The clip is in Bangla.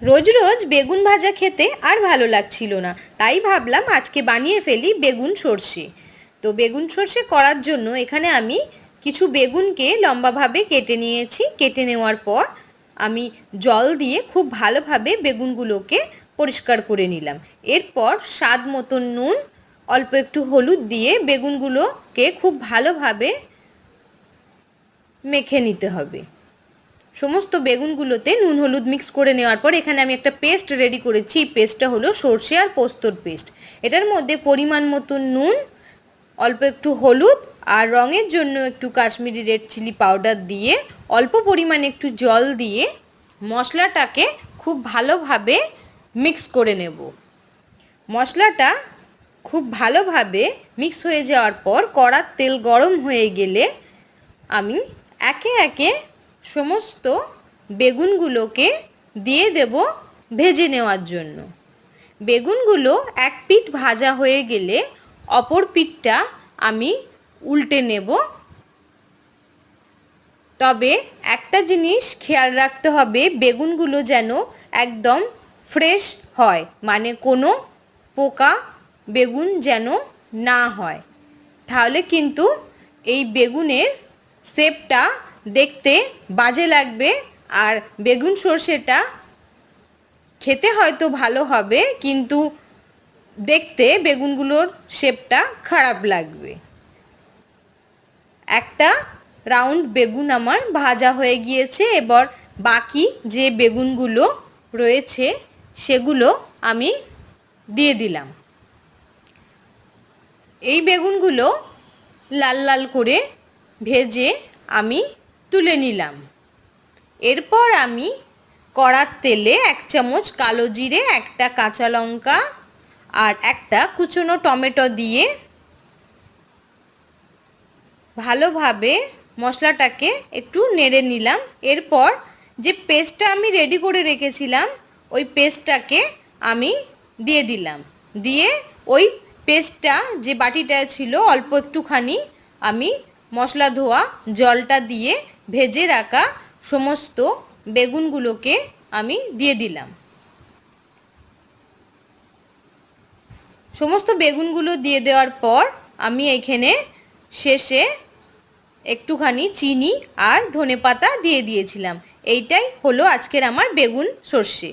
রোজ রোজ বেগুন ভাজা খেতে আর ভালো লাগছিল না, তাই ভাবলাম আজকে বানিয়ে ফেলি বেগুন সর্ষে। তো বেগুন সর্ষে করার জন্য এখানে আমি কিছু বেগুনকে লম্বাভাবে কেটে নিয়েছি। কেটে নেওয়ার পর আমি জল দিয়ে খুব ভালোভাবে বেগুনগুলোকে পরিষ্কার করে নিলাম। এরপর স্বাদ মতো নুন, অল্প একটু হলুদ দিয়ে বেগুনগুলোকে খুব ভালোভাবে মেখে নিতে হবে। সমস্ত বেগুনগুলোতে নুন হলুদ মিক্স করে নেওয়ার পর এখানে আমি একটা পেস্ট রেডি করেছি। এই পেস্টটা হলো সর্ষে আর পোস্তর পেস্ট। এটার মধ্যে পরিমাণ মতো নুন, অল্প একটু হলুদ আর রঙের জন্য একটু কাশ্মীরি রেড চিলি পাউডার দিয়ে অল্প পরিমাণে একটু জল দিয়ে মশলাটাকে খুব ভালোভাবে মিক্স করে নেব। মশলাটা খুব ভালোভাবে মিক্স হয়ে যাওয়ার পর কড়ার তেল গরম হয়ে গেলে আমি একে একে সমস্ত বেগুনগুলোকে দিয়ে দেব ভেজে নেওয়ার জন্য। বেগুনগুলো এক পিঠ ভাজা হয়ে গেলে অপর পিঠটা আমি উল্টে নেব। তবে একটা জিনিস খেয়াল রাখতে হবে, বেগুনগুলো যেন একদম ফ্রেশ হয়, মানে কোনো পোকা বেগুন যেন না হয়, তাহলে কিন্তু এই বেগুনের শেপটা দেখতে বাজে লাগবে আর বেগুন সর্ষেটা খেতে হয়তো ভালো হবে কিন্তু দেখতে বেগুনগুলোর শেপটা খারাপ লাগবে। একটা রাউন্ড বেগুন আমার ভাজা হয়ে গিয়েছে। এবার বাকি যে বেগুনগুলো রয়েছে সেগুলো আমি দিয়ে দিলাম। এই বেগুনগুলো লাল লাল করে ভেজে আমি তুলে নিলাম। এরপর আমি কড়ার তেলে 1 চামচ কালো জিরে, একটা কাঁচা লঙ্কা আর একটা কুচনো টমেটো দিয়ে ভালোভাবে মশলাটাকে একটু নেড়ে নিলাম। এরপর যে পেস্টটা আমি রেডি করে রেখেছিলাম ওই পেস্টটাকে আমি দিয়ে দিলাম। দিয়ে ওই পেস্টটা যে বাটিটায় ছিল অল্প একটুখানি আমি মশলা ধোয়া জলটা দিয়ে ভেজে রাখা সমস্ত বেগুনগুলোকে আমি দিয়ে দিলাম। সমস্ত বেগুনগুলো দিয়ে দেওয়ার পর আমি এখানে শেষে একটুখানি চিনি আর ধনেপাতা দিয়ে দিয়েছিলাম। এইটাই হলো আজকের আমার বেগুন সর্ষে।